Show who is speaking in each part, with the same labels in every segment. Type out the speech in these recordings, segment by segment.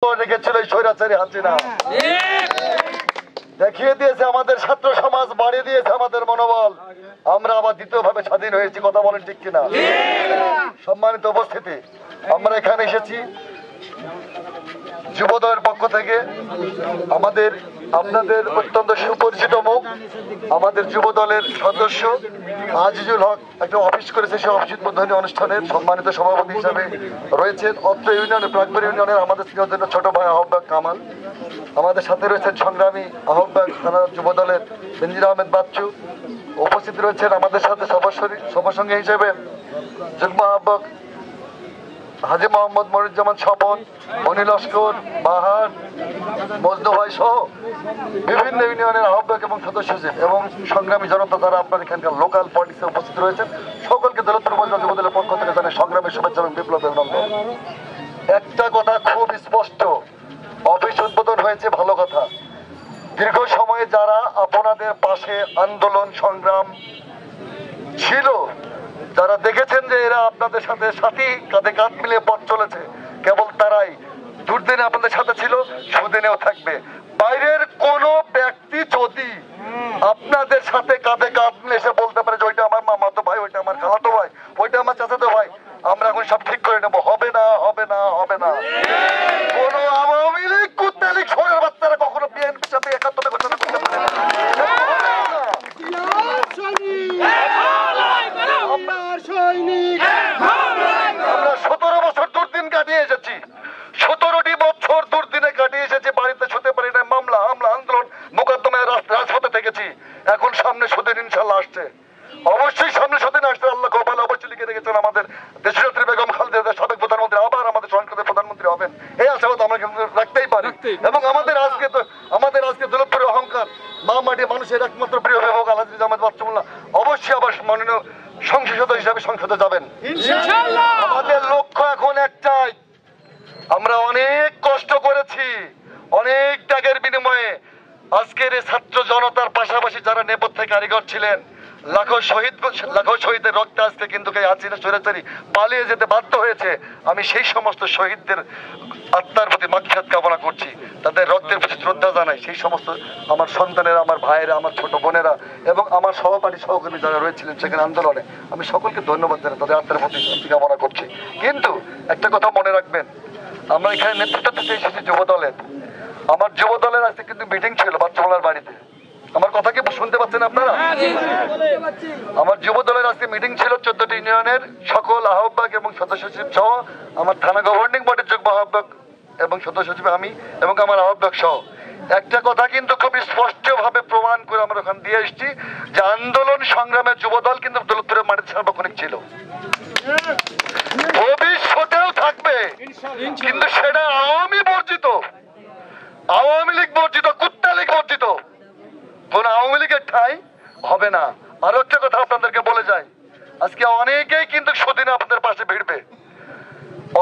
Speaker 1: করে রেখেছিল এই স্বৈরাচারী হাসিনা। দেখিয়ে দিয়েছে আমাদের ছাত্র সমাজ, বাড়িয়ে দিয়েছে আমাদের মনোবল। আমরা আবার দ্বিতীয়ভাবে স্বাধীন হয়েছি, কথা বলেন ঠিক কিনা? সম্মানিত উপস্থিতি, আমরা এখানে এসেছি যুবদলের পক্ষ থেকে। আপনাদের অত্যন্ত সুপরিচিত মুখ, আমাদের যুবদলের সদস্য আজিজুল হক একটা অফিস করেছে, সেই অফিস উদ্বোধনী অনুষ্ঠানের সম্মানিত সভাপতি হিসাবে রয়েছেন অত্র ইউনিয়নের, প্রাকবর ইউনিয়নের আমাদের স্নেহধন্য ছোট ভাই আহ্বায়ক কামাল। আমাদের সাথে রয়েছেন সংগ্রামী আহ্বায়ক থানা যুবদলের বেনজির আহমেদ বাচ্চু। উপস্থিত রয়েছেন আমাদের সাথে সভাসঙ্গী হিসেবে যুগ্ম আহ্বায়ক হাজি মোহাম্মদ মনিরুজ্জামান স্বপন, মনি লস্কর, বাহার, মজনু ভাই সহ বিভিন্ন ইউনিয়নের আহ্বায়ক এবং সদস্য এবং সংগ্রামী জনতা যারা আপনার এখানকার লোকাল পলিটিক্সে উপস্থিত রয়েছেন, সকলকে দৌলতপুর উপজেলা যুবদলের পক্ষ থেকে জানাই সংগ্রামের শুভেচ্ছা এবং বিপ্লব অভিনন্দন। একটা কথা খুব স্পষ্ট, অফিস উদ্বোধন হয়েছে, ভালো কথা। দীর্ঘ সময়ে যারা আপনাদের পাশে আন্দোলন সংগ্রাম ছিল, যারা দেখেছেন যে এরা আপনাদের সাথে সাথী, কাঁধে কাঁধ মিলিয়ে পথ চলেছে, কেবল তারাই দুর্দিনে আপনাদের সাথে ছিল, সুদিনেও থাকবে। বাইরের কোন ব্যক্তি যদি আপনাদের সাথে কাঁধে কাঁধ মিলে এসে বলতে পারে যে ওইটা আমার মামাতো ভাই, ওইটা আমার খালাতো ভাই, ওইটা আমার চাচাতো ভাই, আমরা এখন সব ঠিক করে নেবো, হবে না, হবে না, হবে না। কোন আওয়ামী লীগ, কুত্তা লীগ, শোনের বাচ্চারা কখনো বিএনপির সাথে একাত্তরে ঘটনা করতে পারে না। আমরা 17 বছর দুর্দিন কাটিয়ে এসেছি, 17টি বছর দুর্দিনে কাটিয়ে এসেছি, বাড়িতে শুতে পারি না, মামলা হামলা আন্দোলন মোকদ্দমায় রাজপথে থেকেছি। এখন সামনে সুদিন ইনশাল্লাহ আসছে, অবশ্যই সামনে সুদিন আসছে। আল্লাহ কপালে অবশ্যই লিখে রেখেছেন আমাদের দেশনেত্রী বেগম খালেদা জিয়া সাবেক প্রধানমন্ত্রী আবার আমাদের সংসদের প্রধানমন্ত্রী হবেন, এই আশাবাদ আমরা কিন্তু রাখতেই পারি। এবং আমাদের আজকে দৌলতপুরের অহংকার, মা মাটি মানুষের একমাত্র প্রিয় অভিভাবক আলহাজ আহমেদ বাচ্চুমুল্লাহ অবশ্যই আবার মাননীয় সংসদ সদস্য হিসাবে সংসদে যাবেন ইনশাআল্লাহ। আমাদের লক্ষ্য এখন একটাই, আমরা অনেক কষ্ট করেছি, অনেক ত্যাগের বিনিময়ে আজকের এই ছাত্র জনতার পাশাপাশি যারা নেপথ্যে কারিগর ছিলেন, লাখো শহীদের রক্তে আজকে কিন্তু হাসিনা স্বৈরাচারী পালিয়ে যেতে বাধ্য হয়েছে। আমি সেই সমস্ত শহীদদের আত্মার প্রতি মাগফিরাত কামনা করছি, তাদের রক্তের প্রতি শ্রদ্ধা জানাই। সেই সমস্ত আমার সন্তানেরা, আমার ভাইয়েরা, আমার ছোট বোনেরা এবং আমার সহপাঠী সহকর্মী যারা রয়েছিলেন সেখানে আন্দোলনে, আমি সকলকে ধন্যবাদ জানাই, তাদের আত্মার প্রতি শান্তি কামনা করছি। কিন্তু একটা কথা মনে রাখবেন, আমরা এখানে নেতৃত্ব দিতে এসেছি যুবদলের। আমার যুবদলের আজকে কিন্তু মিটিং ছিল বাচ্চামোলার বাড়িতে। আমার কথা কি শুনতে পাচ্ছেন আপনারা? আমার যুবদলের আজকে মিটিং ছিল 14টি ইউনিয়নের সকল আহ্বায়ক এবং সদস্য সচিব সহ, আমার থানা গভর্নিং বডির যুগ্ম আহ্বায়ক এবং সদস্য সচিব আমি এবং আমার আহ্বায়ক সহ। একটা কথা কিন্তু খুব স্পষ্ট ভাবে প্রমাণ করে আমরা ওখানে দিয়ে এসেছি যে আন্দোলন সংগ্রামের যুবদল কিন্তু দৌলতপুরের মাটিতে সার্বক্ষণিক ছিল, ভবিষ্যতেও থাকবে, কিন্তু সেটা আওয়ামী বর্জিত, আওয়ামী লীগ বর্জিত, কুত্তা লীগ বর্জিত, কোন আওয়ামী লীগের ঠাঁই হবে না। আরো একটা কথা আপনাদেরকে বলে যাই, আজকে অনেকেই কিন্তু সুদিনে আপনাদের পাশে ভিড়বে,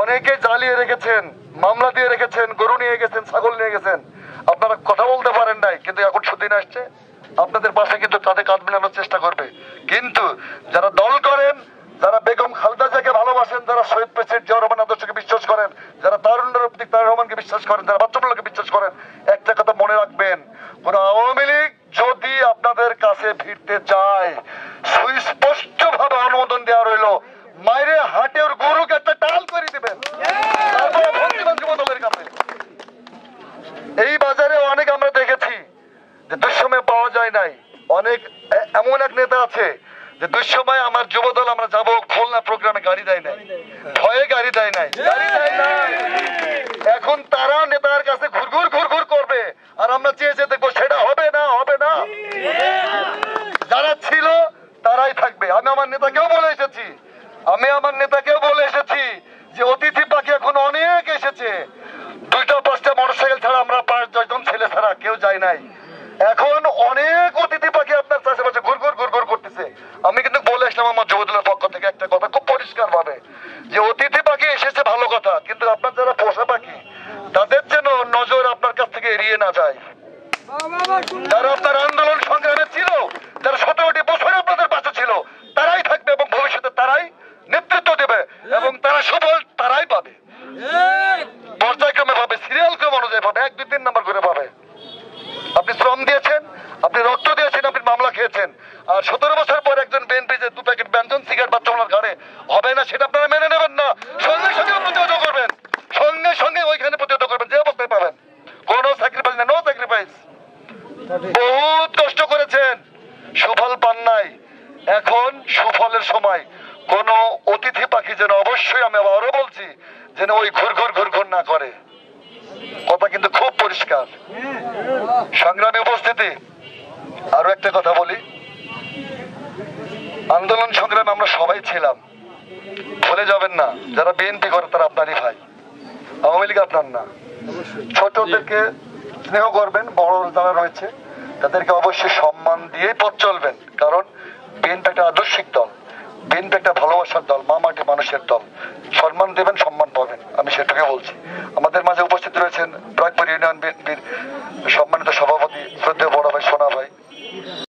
Speaker 1: অনেকে জ্বালিয়ে রেখেছেন, মামলা দিয়ে রেখেছেন, গরু নিয়ে গেছেন, ছাগল নিয়ে গেছেন, আপনারা কথা বলতে পারেন নাই, কিন্তু এখন সুদিন আসছে, আপনাদের পাশে কিন্তু তাদের কাঁধ মেলানোর চেষ্টা করবে। কিন্তু যারা দল করেন, যারা বেগম খালেদা জিয়াকে ভালোবাসেন, যারা শহীদ প্রেসিডেন্ট জিয়াউর রহমান আদর্শকে বিশ্বাস করেন, যারা তারুণ্যের তারেক রহমানকে বিশ্বাস করেন, যারা বাচ্চামূল্যকে বিশ্বাস করেন, একটা কথা মনে রাখবেন, কোন আওয়ামী লীগ যদি আপনাদের কাছে ভিড়তে চায়, সুস্পষ্ট ভাবে অনুমোদন দেওয়া রইল, মাইরে হাটে ওর গরুকে একটা টাল করে দিবেন, যুবদলের কাছে। এই বাজারে অনেক আমরা দেখেছি যে দুঃসময় পাওয়া যায় নাই, অনেক এমন এক নেতা আছে যে দুঃসময় আমার যুবদল আমরা যাবো খুলনা প্রোগ্রামে গাড়ি দেয় নাই, ভয়ে গাড়ি দেয় নাই, এখন তারা নেতার কাছে ঘুরঘুর করবে, আর আমরা চেয়ে দেখবো সেটা হবে না, হবে না। যারা ছিল তারাই থাকবে। আমি আমার নেতাকেও বলে এসেছি যে অতিথি পাখি এখন অনেক এসেছে, 2টা-5টা মোটরসাইকেল ছাড়া আমরা 5-10 জন ছেলে ছাড়া কেউ যায় নাই। এখন অনেক অতিথি পাখি আপনার চাষাবাসে ঘুরঘুর করতেছে। আমি কিন্তু বলে আসলাম আমার যুবদলের পক্ষ থেকে একটা কথা খুব পরিষ্কার ভাবে, যে অতিথি পাখি এসেছে ভালো কথা, কিন্তু আপনার যারা পোষা পাখি তাদের যেন নজর আপনার কাছ থেকে এড়িয়ে না যায়। যারা আপনার আন্দোলন সংগ্রামে ছিল, যারা 17টি বছর আপনাদের পাশে ছিল, তারাই থাকবে এবং ভবিষ্যতে তারাই নেতৃত্ব দেবে এবং তারা সফল তারাই পাবে, পর্যায়ক্রমে পাবে, সিরিয়াল পর্যায়ে পাবে, 1, 2, 3 নাম্বার করে পাবে। আপনি শ্রম দিয়েছেন, আপনি রক্ত দিয়েছেন, আপনি মামলা খেয়েছেন। আর 17 বছর পর একজন বিএনপি যে 2 প্যাকেট ব্যঞ্জন সিগারেট বাচ্চা ওনার ঘাড়ে হবে না, সেটা আপনারা মেনে নেবেন না। সঙ্গে সঙ্গে প্রতিহত করবেন, সঙ্গে সঙ্গে ওইখানে প্রতিহত করবেন, যে অবস্থায় পাবেন। কোনো স্যাক্রিফাইস না, নো স্যাক্রিফাইস। বহুত কষ্ট করেছেন, সুফল পান নাই। এখন সুফলের সময়। কোন অতিথি পাখি যেন অবশ্যই, আমি আবারও বলছি, যেন ওই ঘুর না করে। কথা কিন্তু খুব পরিষ্কার। সংগ্রামী উপস্থিতি, আরো একটা কথা বলি, আন্দোলন সংগ্রামে আমরা সবাই ছিলাম, ভুলে যাবেন না। যারা বিএনপি করে তারা আপনারই ভাই, আওয়ামী লীগ আপনার না। ছোটদেরকে স্নেহ করবেন, বড় যারা রয়েছে তাদেরকে অবশ্যই সম্মান দিয়ে পথ চলবেন। কারণ বিএনপি একটা আদর্শিক দল, বিএনপি একটা ভালোবাসার দল, মাটি মানুষের দল। সম্মান দেবেন, সম্মান পাবেন, আমি সেটাকে বলছি। আমাদের মাঝে উপস্থিত রয়েছেন ব্রাকপুর ইউনিয়ন বিএনপির